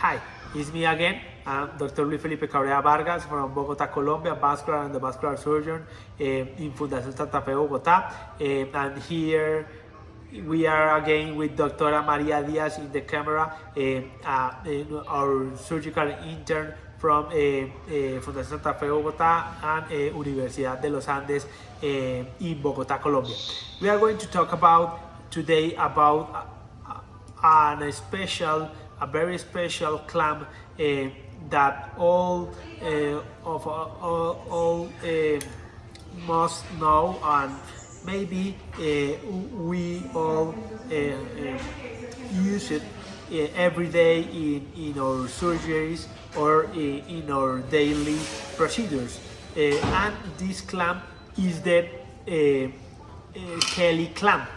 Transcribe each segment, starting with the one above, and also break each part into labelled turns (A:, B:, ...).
A: Hi, it's me again. I'm Dr. Felipe Cabrera Vargas from Bogota, Colombia, vascular and endovascular surgeon in Fundación Santa Fe, Bogota. And here we are again with Dr. Maria Diaz in the camera, our surgical intern from Fundación Santa Fe, Bogota, and Universidad de los Andes in Bogota, Colombia. We are going to talk today about a very special clamp that all must know, and maybe we all use it every day in our surgeries or in our daily procedures. And this clamp is the Kelly clamp.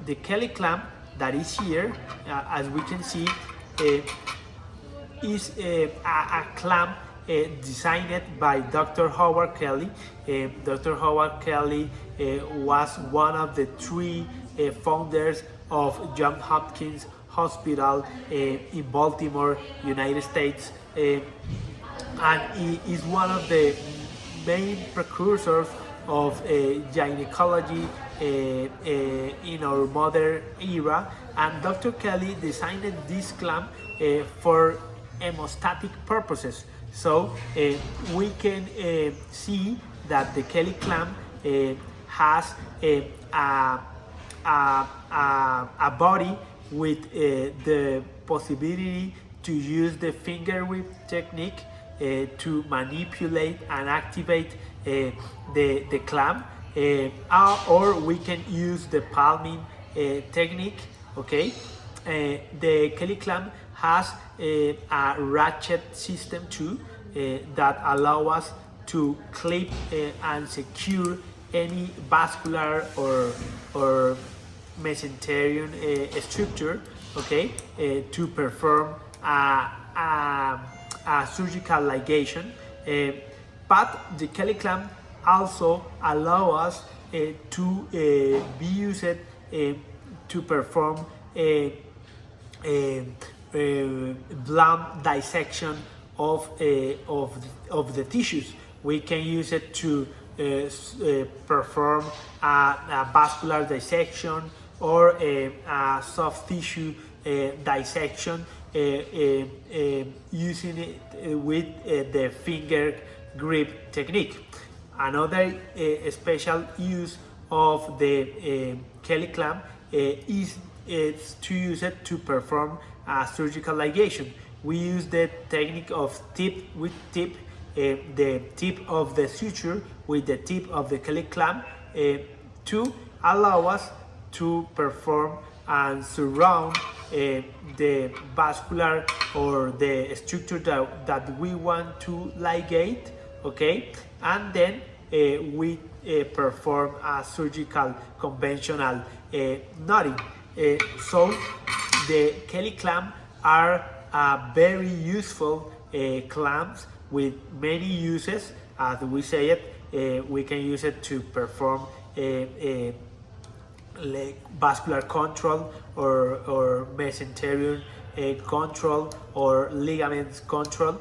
A: The Kelly clamp that is here, as we can see, is a clamp designed by Dr. Howard Kelly. Dr. Howard Kelly was one of the three founders of Johns Hopkins Hospital in Baltimore, United States, and he is one of the main precursors of gynecology in our modern era. And Dr. Kelly designed this clamp for hemostatic purposes. So we can see that the Kelly clamp has a body with the possibility to use the finger whip technique to manipulate and activate the clamp, or we can use the palming technique. Okay, the Kelly clamp has a ratchet system too that allow us to clip and secure any vascular or mesenteric structure, okay, to perform a surgical ligation. But the Kelly clamp also allow us to be used to perform blunt dissection of the tissues. We can use it to perform a vascular dissection or a soft tissue dissection using it with the finger grip technique. Another special use of the Kelly clamp is to use it to perform a surgical ligation. We use the technique of tip with tip, the tip of the suture with the tip of the Kelly clamp to allow us to perform and surround the vascular or the structure that we want to ligate, okay, and then we perform a surgical conventional knotting. So the Kelly clamp are very useful clamps with many uses. As we say it, we can use it to perform vascular control or mesenteric control or ligaments control,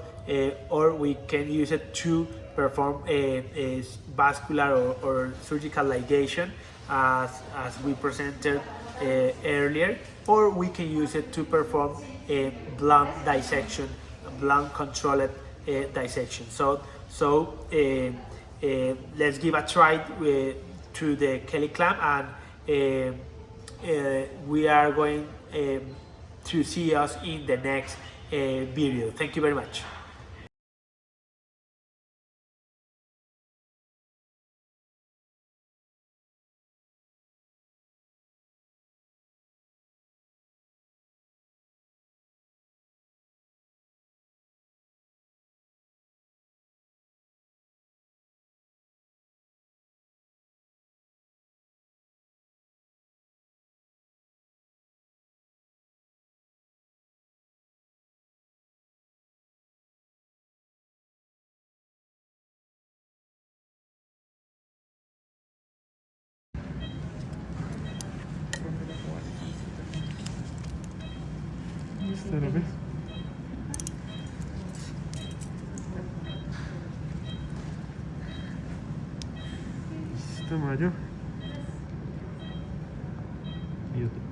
A: or we can use it to perform a vascular or surgical ligation as we presented earlier, or we can use it to perform a blunt dissection, blunt controlled dissection. So let's give a try to the Kelly clamp, and we are going to see us in the next video. Thank you very much.
B: ¿Usted lo ve? de mayo. Y otro.